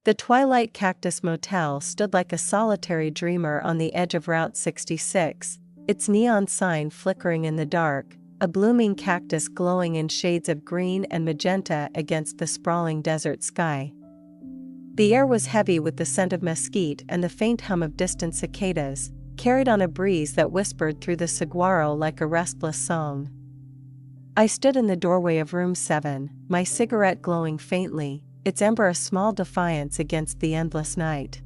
The Twilight Cactus Motel stood like a solitary dreamer on the edge of Route 66, its neon sign flickering in the dark, a blooming cactus glowing in shades of green and magenta against the sprawling desert sky. The air was heavy with the scent of mesquite and the faint hum of distant cicadas, carried on a breeze that whispered through the saguaro like a restless song. I stood in the doorway of room 7, my cigarette glowing faintly, its ember a small defiance against the endless night.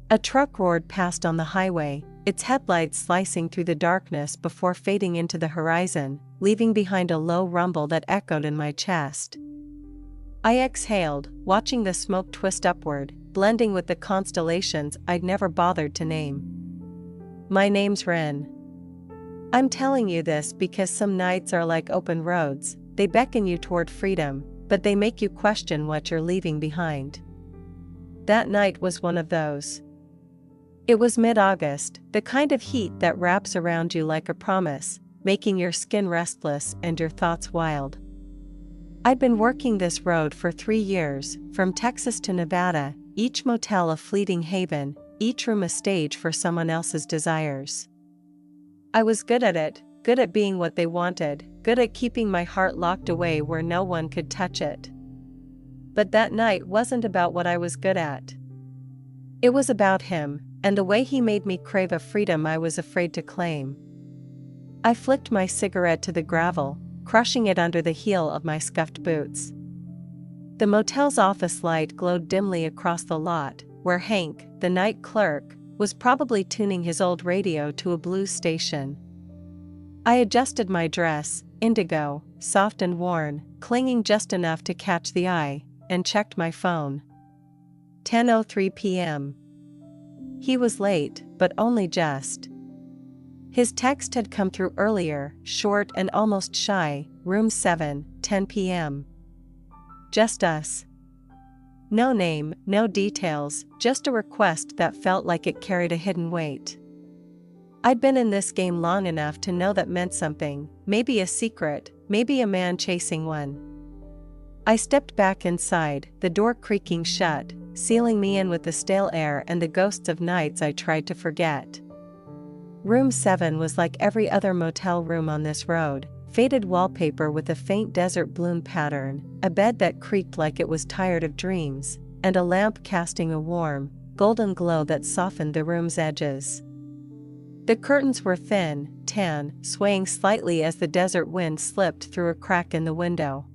A truck roared past on the highway, its headlights slicing through the darkness before fading into the horizon, leaving behind a low rumble that echoed in my chest. I exhaled, watching the smoke twist upward, blending with the constellations I'd never bothered to name. My name's Rin. I'm telling you this because some nights are like open roads, they beckon you toward freedom, but they make you question what you're leaving behind. That night was one of those. It was mid-August, the kind of heat that wraps around you like a promise, making your skin restless and your thoughts wild. I'd been working this road for 3 years, from Texas to Nevada, each motel a fleeting haven, each room a stage for someone else's desires. I was good at it, good at being what they wanted, good at keeping my heart locked away where no one could touch it. But that night wasn't about what I was good at. It was about him, and the way he made me crave a freedom I was afraid to claim. I flicked my cigarette to the gravel, crushing it under the heel of my scuffed boots. The motel's office light glowed dimly across the lot, where Hank, the night clerk, was probably tuning his old radio to a blues station. I adjusted my dress, indigo, soft and worn, clinging just enough to catch the eye, and checked my phone. 10:03 p.m. He was late, but only just. His text had come through earlier, short and almost shy, room 7, 10 p.m. Just us. No name, no details, just a request that felt like it carried a hidden weight. I'd been in this game long enough to know that meant something, maybe a secret, maybe a man chasing one. I stepped back inside, the door creaking shut, sealing me in with the stale air and the ghosts of nights I tried to forget. Room 7 was like every other motel room on this road, faded wallpaper with a faint desert bloom pattern, a bed that creaked like it was tired of dreams, and a lamp casting a warm, golden glow that softened the room's edges. The curtains were thin, tan, swaying slightly as the desert wind slipped through a crack in the window.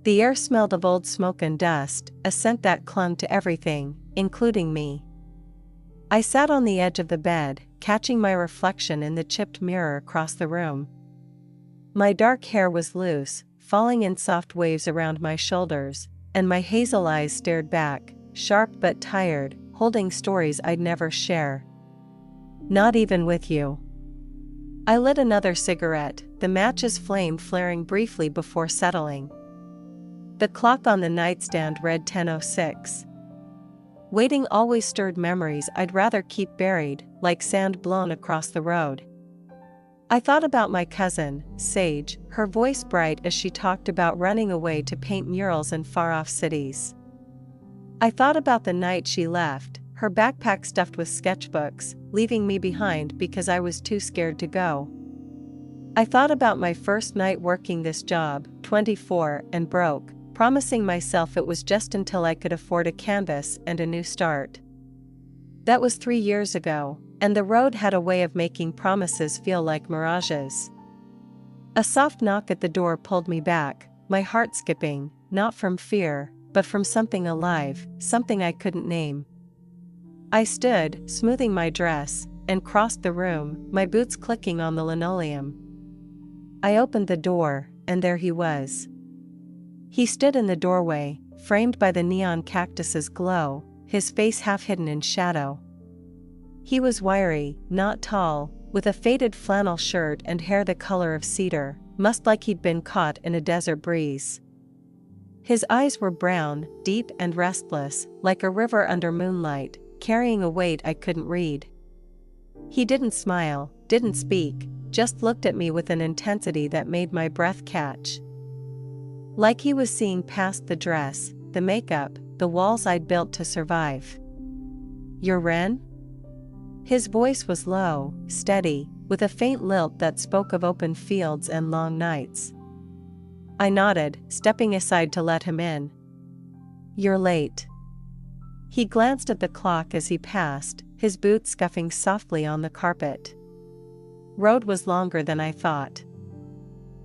The air smelled of old smoke and dust, a scent that clung to everything, including me. I sat on the edge of the bed, catching my reflection in the chipped mirror across the room. My dark hair was loose, falling in soft waves around my shoulders, and my hazel eyes stared back, sharp but tired, holding stories I'd never share. Not even with you. I lit another cigarette, the match's flame flaring briefly before settling. The clock on the nightstand read 10:06. Waiting always stirred memories I'd rather keep buried, like sand blown across the road. I thought about my cousin, Sage, her voice bright as she talked about running away to paint murals in far-off cities. I thought about the night she left, her backpack stuffed with sketchbooks, leaving me behind because I was too scared to go. I thought about my first night working this job, 24 and broke, promising myself it was just until I could afford a canvas and a new start. That was 3 years ago, and the road had a way of making promises feel like mirages. A soft knock at the door pulled me back, my heart skipping, not from fear, but from something alive, something I couldn't name. I stood, smoothing my dress, and crossed the room, my boots clicking on the linoleum. I opened the door, and there he was. He stood in the doorway, framed by the neon cactus's glow, his face half hidden in shadow. He was wiry, not tall, with a faded flannel shirt and hair the color of cedar, much like he'd been caught in a desert breeze. His eyes were brown, deep and restless, like a river under moonlight, carrying a weight I couldn't read. He didn't smile, didn't speak, just looked at me with an intensity that made my breath catch. Like he was seeing past the dress, the makeup, the walls I'd built to survive. You're Ren? His voice was low, steady, with a faint lilt that spoke of open fields and long nights. I nodded, stepping aside to let him in. You're late. He glanced at the clock as he passed, his boots scuffing softly on the carpet. Road was longer than I thought.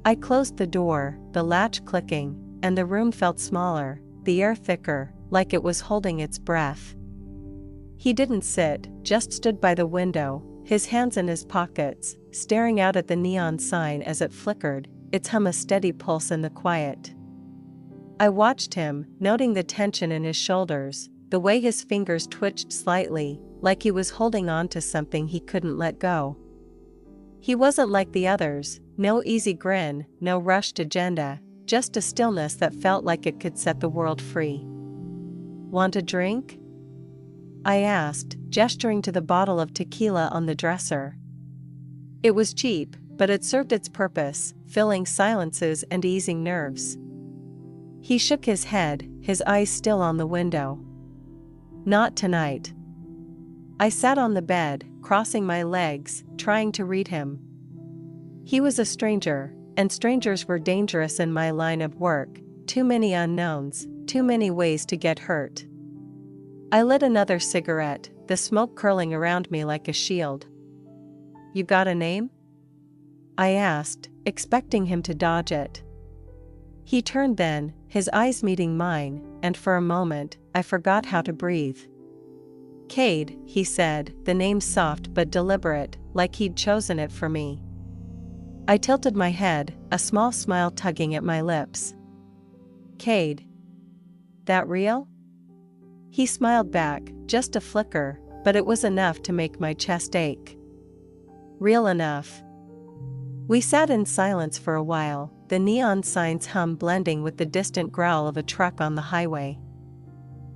I closed the door, the latch clicking, and the room felt smaller, the air thicker, like it was holding its breath. He didn't sit, just stood by the window, his hands in his pockets, staring out at the neon sign as it flickered, its hum a steady pulse in the quiet. I watched him, noting the tension in his shoulders, the way his fingers twitched slightly, like he was holding on to something he couldn't let go. He wasn't like the others, no easy grin, no rushed agenda, just a stillness that felt like it could set the world free. Want a drink? I asked, gesturing to the bottle of tequila on the dresser. It was cheap, but it served its purpose, filling silences and easing nerves. He shook his head, his eyes still on the window. Not tonight. I sat on the bed, crossing my legs, trying to read him. He was a stranger, and strangers were dangerous in my line of work, too many unknowns, too many ways to get hurt. I lit another cigarette, the smoke curling around me like a shield. You got a name? I asked, expecting him to dodge it. He turned then, his eyes meeting mine, and for a moment, I forgot how to breathe. Cade, he said, the name soft but deliberate, like he'd chosen it for me. I tilted my head, a small smile tugging at my lips. Cade. That real? He smiled back, just a flicker, but it was enough to make my chest ache. Real enough. We sat in silence for a while, the neon sign's hum blending with the distant growl of a truck on the highway.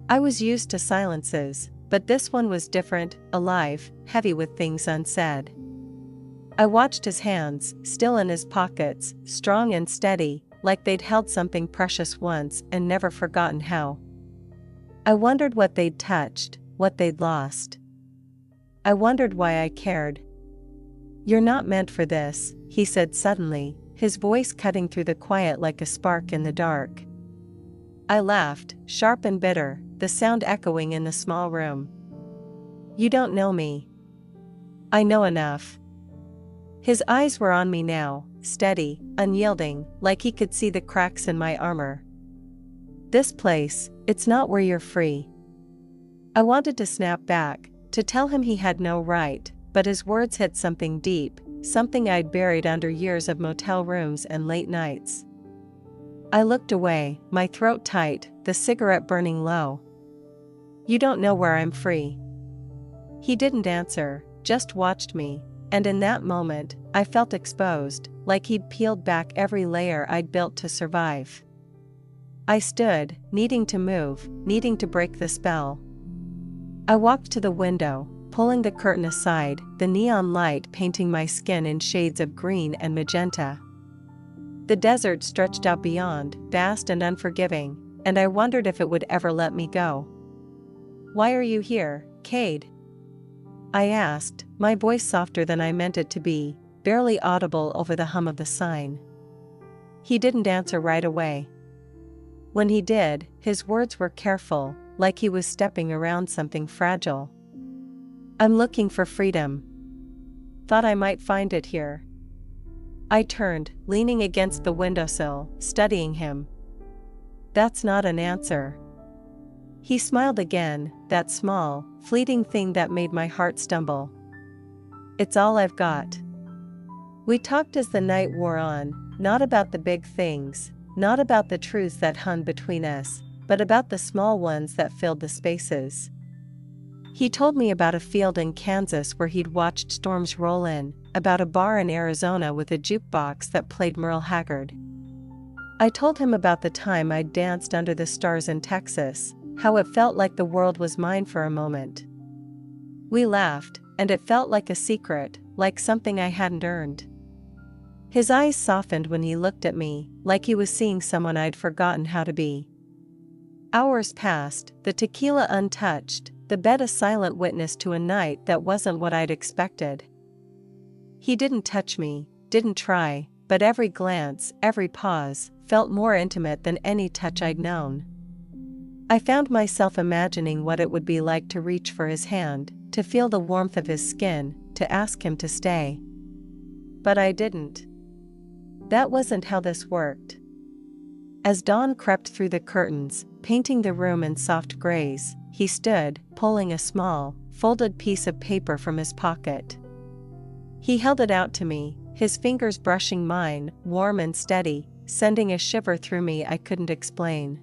I was used to silences, but this one was different, alive, heavy with things unsaid. I watched his hands, still in his pockets, strong and steady, like they'd held something precious once and never forgotten how. I wondered what they'd touched, what they'd lost. I wondered why I cared. You're not meant for this, he said suddenly, his voice cutting through the quiet like a spark in the dark. I laughed, sharp and bitter, the sound echoing in the small room. You don't know me. I know enough. His eyes were on me now, steady, unyielding, like he could see the cracks in my armor. This place, it's not where you're free. I wanted to snap back, to tell him he had no right, but his words hit something deep, something I'd buried under years of motel rooms and late nights. I looked away, my throat tight, the cigarette burning low. You don't know where I'm free. He didn't answer, just watched me, and in that moment, I felt exposed, like he'd peeled back every layer I'd built to survive. I stood, needing to move, needing to break the spell. I walked to the window, pulling the curtain aside, the neon light painting my skin in shades of green and magenta. The desert stretched out beyond, vast and unforgiving, and I wondered if it would ever let me go. Why are you here, Cade? I asked, my voice softer than I meant it to be, barely audible over the hum of the sign. He didn't answer right away. When he did, his words were careful, like he was stepping around something fragile. I'm looking for freedom. Thought I might find it here. I turned, leaning against the windowsill, studying him. That's not an answer. He smiled again, that small, fleeting thing that made my heart stumble. It's all I've got. We talked as the night wore on, not about the big things, not about the truths that hung between us, but about the small ones that filled the spaces. He told me about a field in Kansas where he'd watched storms roll in, about a bar in Arizona with a jukebox that played Merle Haggard. I told him about the time I'd danced under the stars in Texas, how it felt like the world was mine for a moment. We laughed, and it felt like a secret, like something I hadn't earned. His eyes softened when he looked at me, like he was seeing someone I'd forgotten how to be. Hours passed, the tequila untouched, the bed a silent witness to a night that wasn't what I'd expected. He didn't touch me, didn't try, but every glance, every pause, felt more intimate than any touch I'd known. I found myself imagining what it would be like to reach for his hand, to feel the warmth of his skin, to ask him to stay. But I didn't. That wasn't how this worked. As dawn crept through the curtains, painting the room in soft grays, he stood, pulling a small, folded piece of paper from his pocket. He held it out to me, his fingers brushing mine, warm and steady, sending a shiver through me I couldn't explain.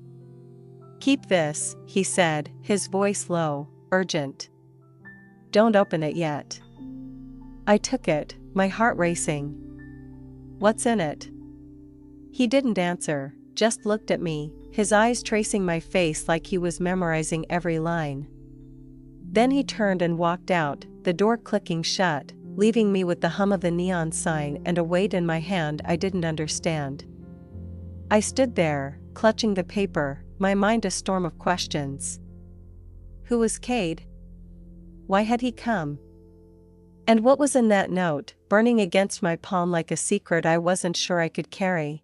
"Keep this," he said, his voice low, urgent. "Don't open it yet." I took it, my heart racing. "What's in it?" He didn't answer, just looked at me, his eyes tracing my face like he was memorizing every line. Then he turned and walked out, the door clicking shut, leaving me with the hum of the neon sign and a weight in my hand I didn't understand. I stood there, clutching the paper, my mind a storm of questions. Who was Cade? Why had he come? And what was in that note, burning against my palm like a secret I wasn't sure I could carry?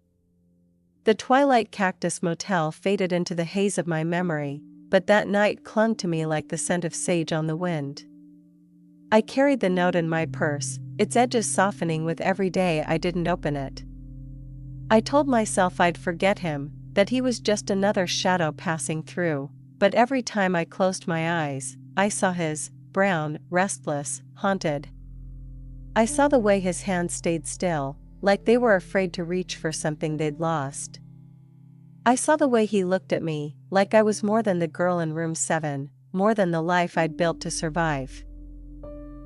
The Twilight Cactus Motel faded into the haze of my memory, but that night clung to me like the scent of sage on the wind. I carried the note in my purse, its edges softening with every day I didn't open it. I told myself I'd forget him, that he was just another shadow passing through, but every time I closed my eyes, I saw his, brown, restless, haunted. I saw the way his hands stayed still, like they were afraid to reach for something they'd lost. I saw the way he looked at me, like I was more than the girl in room 7, more than the life I'd built to survive.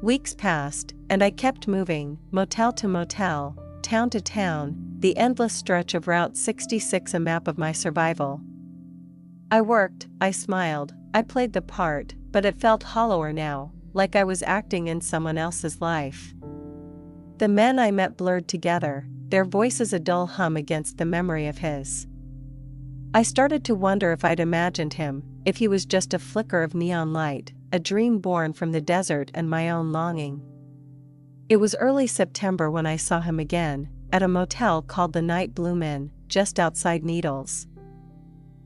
Weeks passed, and I kept moving, motel to motel, town to town, the endless stretch of Route 66 a map of my survival. I worked, I smiled, I played the part, but it felt hollower now, like I was acting in someone else's life. The men I met blurred together, their voices a dull hum against the memory of his. I started to wonder if I'd imagined him, if he was just a flicker of neon light, a dream born from the desert and my own longing. It was early September when I saw him again, at a motel called the Night Bloom Inn, just outside Needles.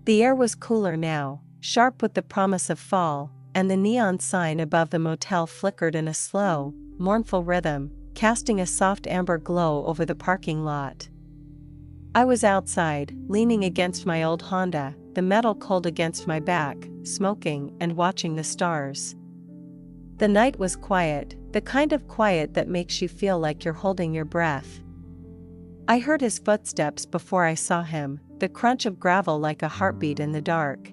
The air was cooler now, sharp with the promise of fall, and the neon sign above the motel flickered in a slow, mournful rhythm, casting a soft amber glow over the parking lot. I was outside, leaning against my old Honda, the metal cold against my back, smoking and watching the stars. The night was quiet, the kind of quiet that makes you feel like you're holding your breath. I heard his footsteps before I saw him, the crunch of gravel like a heartbeat in the dark.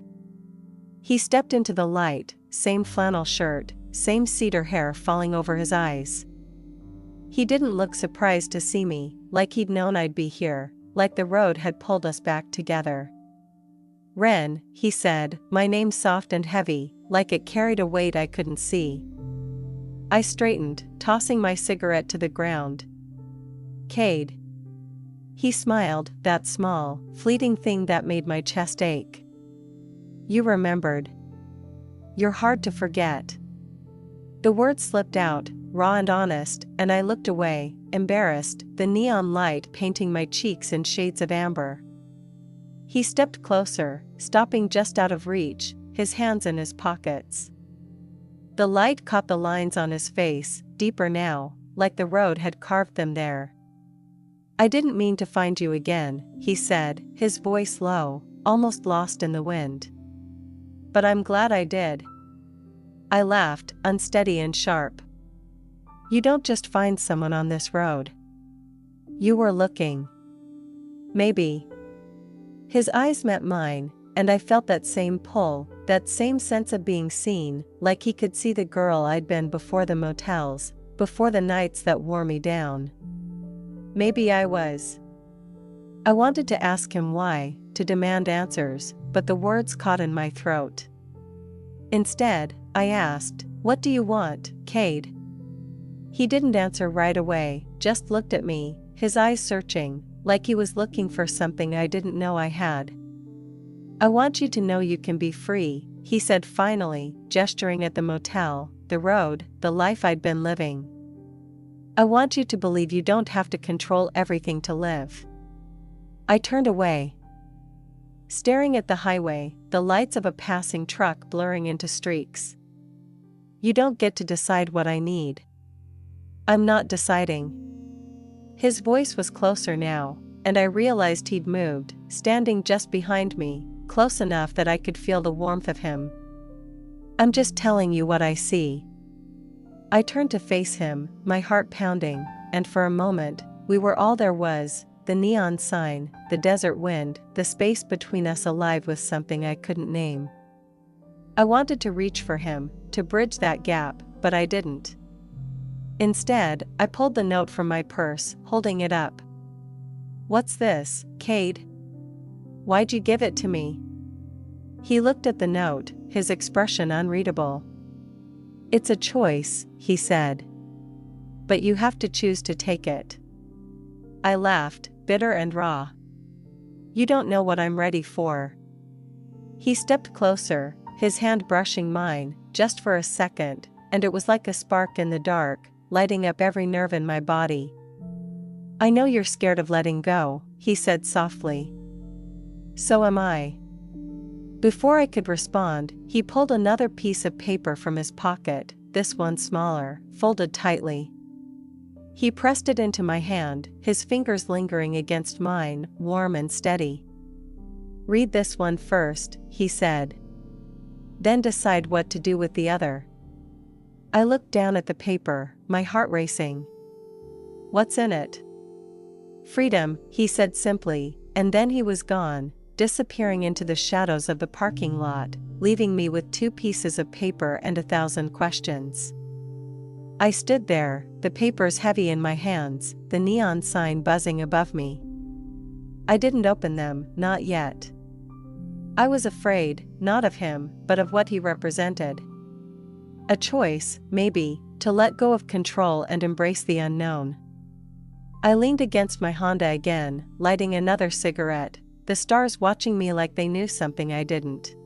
He stepped into the light, same flannel shirt, same cedar hair falling over his eyes. He didn't look surprised to see me, like he'd known I'd be here, like the road had pulled us back together. "Ren," he said, my name soft and heavy, like it carried a weight I couldn't see. I straightened, tossing my cigarette to the ground. "Cade." He smiled, that small, fleeting thing that made my chest ache. "You remembered. You're hard to forget." The words slipped out, raw and honest, and I looked away, embarrassed, the neon light painting my cheeks in shades of amber. He stepped closer, stopping just out of reach, his hands in his pockets. The light caught the lines on his face, deeper now, like the road had carved them there. "I didn't mean to find you again," he said, his voice low, almost lost in the wind. "But I'm glad I did." I laughed, unsteady and sharp. "You don't just find someone on this road. You were looking." "Maybe." His eyes met mine, and I felt that same pull, that same sense of being seen, like he could see the girl I'd been before the motels, before the nights that wore me down. Maybe I was. I wanted to ask him why, to demand answers, but the words caught in my throat. Instead, I asked, "What do you want, Cade?" He didn't answer right away, just looked at me, his eyes searching, like he was looking for something I didn't know I had. I want you to know you can be free, he said finally, gesturing at the motel, the road, the life I'd been living. I want you to believe you don't have to control everything to live. I turned away, staring at the highway, the lights of a passing truck blurring into streaks. You don't get to decide what I need. I'm not deciding. His voice was closer now, and I realized he'd moved, standing just behind me, close enough that I could feel the warmth of him. I'm just telling you what I see. I turned to face him, my heart pounding, and for a moment, we were all there was, the neon sign, the desert wind, the space between us alive with something I couldn't name. I wanted to reach for him, to bridge that gap, but I didn't. Instead, I pulled the note from my purse, holding it up. What's this, Cade? Why'd you give it to me? He looked at the note, his expression unreadable. It's a choice, he said. But you have to choose to take it. I laughed, bitter and raw. You don't know what I'm ready for. He stepped closer, his hand brushing mine, just for a second, and it was like a spark in the dark, lighting up every nerve in my body. I know you're scared of letting go, he said softly. So am I. Before I could respond, he pulled another piece of paper from his pocket, this one smaller, folded tightly. He pressed it into my hand, his fingers lingering against mine, warm and steady. Read this one first, he said. Then decide what to do with the other. I looked down at the paper, my heart racing. What's in it? Freedom, he said simply, and then he was gone, disappearing into the shadows of the parking lot, leaving me with 2 pieces of paper and 1,000 questions. I stood there, the papers heavy in my hands, the neon sign buzzing above me. I didn't open them, not yet. I was afraid, not of him, but of what he represented. A choice, maybe, to let go of control and embrace the unknown. I leaned against my Honda again, lighting another cigarette, the stars watching me like they knew something I didn't.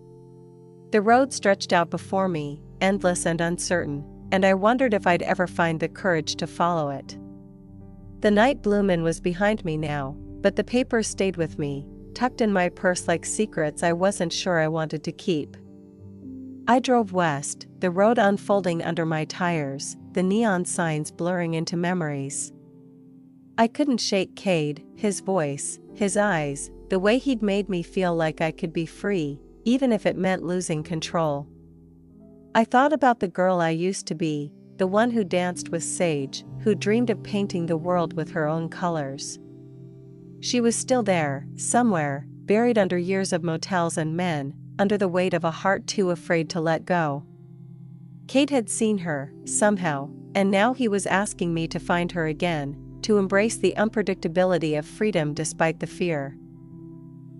The road stretched out before me, endless and uncertain, and I wondered if I'd ever find the courage to follow it. The night bloom-in was behind me now, but the papers stayed with me, tucked in my purse like secrets I wasn't sure I wanted to keep. I drove west, the road unfolding under my tires, the neon signs blurring into memories. I couldn't shake Cade, his voice, his eyes, the way he'd made me feel like I could be free, even if it meant losing control. I thought about the girl I used to be, the one who danced with Sage, who dreamed of painting the world with her own colors. She was still there, somewhere, buried under years of motels and men, under the weight of a heart too afraid to let go. Cade had seen her, somehow, and now he was asking me to find her again, to embrace the unpredictability of freedom despite the fear.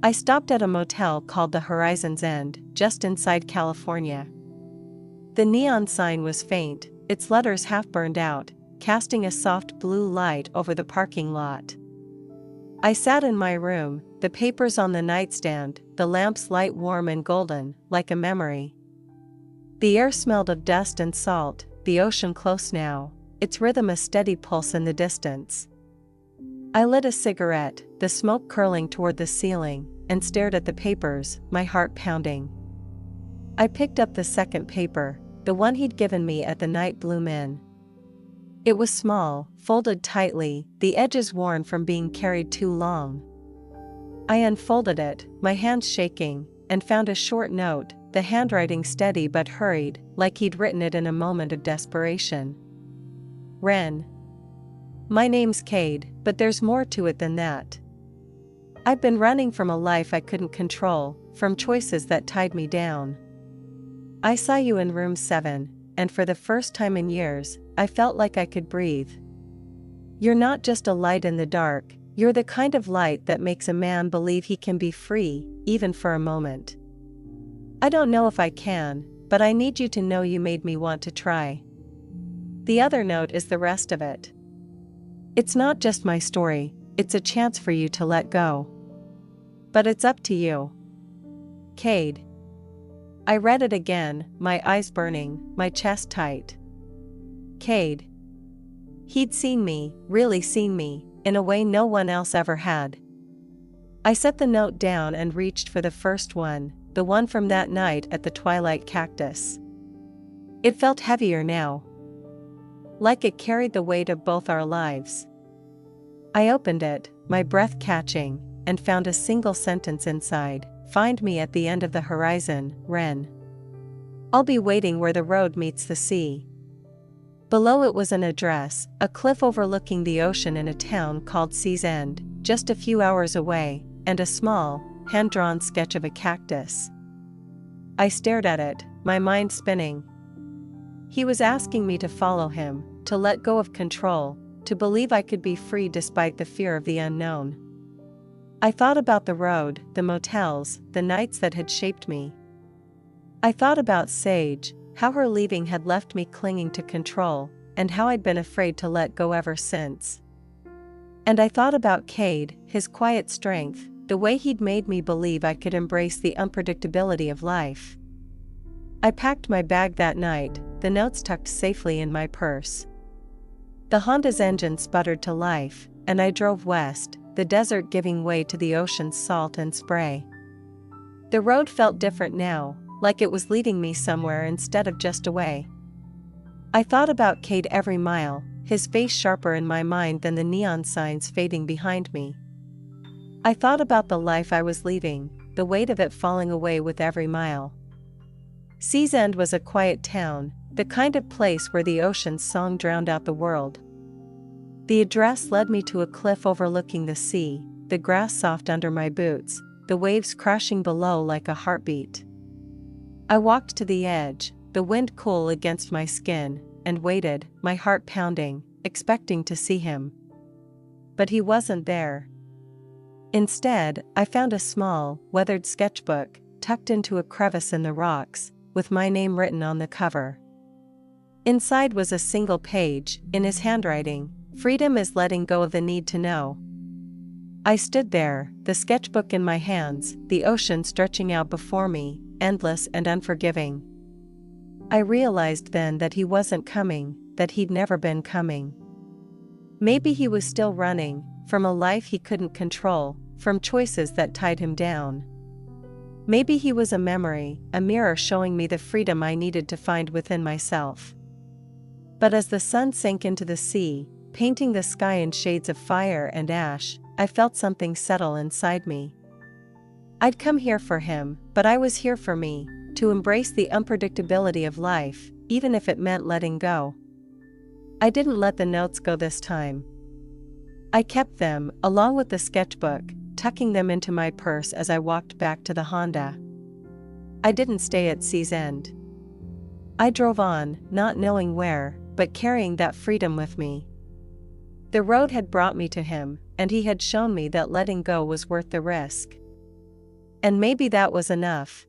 I stopped at a motel called the Horizon's End, just inside California. The neon sign was faint, its letters half burned out, casting a soft blue light over the parking lot. I sat in my room, the papers on the nightstand, the lamp's light warm and golden, like a memory. The air smelled of dust and salt, the ocean close now, its rhythm a steady pulse in the distance. I lit a cigarette, the smoke curling toward the ceiling, and stared at the papers, my heart pounding. I picked up the second paper, the one he'd given me at the night bloom-in. It was small, folded tightly, the edges worn from being carried too long. I unfolded it, my hands shaking, and found a short note, the handwriting steady but hurried, like he'd written it in a moment of desperation. Ren. My name's Cade, but there's more to it than that. I've been running from a life I couldn't control, from choices that tied me down. I saw you in room 7, and for the first time in years, I felt like I could breathe. You're not just a light in the dark, you're the kind of light that makes a man believe he can be free, even for a moment. I don't know if I can, but I need you to know you made me want to try. The other note is the rest of it. It's not just my story, it's a chance for you to let go. But it's up to you. Cade. I read it again, my eyes burning, my chest tight. Cade. He'd seen me, really seen me, in a way no one else ever had. I set the note down and reached for the first one, the one from that night at the Twilight Cactus. It felt heavier now, like it carried the weight of both our lives. I opened it, my breath catching, and found a single sentence inside. Find me at the end of the horizon, Ren. I'll be waiting where the road meets the sea. Below it was an address, a cliff overlooking the ocean in a town called Sea's End, just a few hours away, and a small, hand-drawn sketch of a cactus. I stared at it, my mind spinning. He was asking me to follow him, to let go of control, to believe I could be free despite the fear of the unknown. I thought about the road, the motels, the nights that had shaped me. I thought about Sage, how her leaving had left me clinging to control, and how I'd been afraid to let go ever since. And I thought about Cade, his quiet strength, the way he'd made me believe I could embrace the unpredictability of life. I packed my bag that night, the notes tucked safely in my purse. The Honda's engine sputtered to life, and I drove west, the desert giving way to the ocean's salt and spray. The road felt different now, like it was leading me somewhere instead of just away. I thought about Cade every mile, his face sharper in my mind than the neon signs fading behind me. I thought about the life I was leaving, the weight of it falling away with every mile. Sea's End was a quiet town, the kind of place where the ocean's song drowned out the world. The address led me to a cliff overlooking the sea, the grass soft under my boots, the waves crashing below like a heartbeat. I walked to the edge, the wind cool against my skin, and waited, my heart pounding, expecting to see him. But he wasn't there. Instead, I found a small, weathered sketchbook, tucked into a crevice in the rocks, with my name written on the cover. Inside was a single page, in his handwriting, "Freedom is letting go of the need to know." I stood there, the sketchbook in my hands, the ocean stretching out before me, endless and unforgiving. I realized then that he wasn't coming, that he'd never been coming. Maybe he was still running, from a life he couldn't control, from choices that tied him down. Maybe he was a memory, a mirror showing me the freedom I needed to find within myself. But as the sun sank into the sea, painting the sky in shades of fire and ash, I felt something settle inside me. I'd come here for him, but I was here for me, to embrace the unpredictability of life, even if it meant letting go. I didn't let the notes go this time. I kept them, along with the sketchbook, tucking them into my purse as I walked back to the Honda. I didn't stay at Sea's End. I drove on, not knowing where, but carrying that freedom with me. The road had brought me to him, and he had shown me that letting go was worth the risk. And maybe that was enough,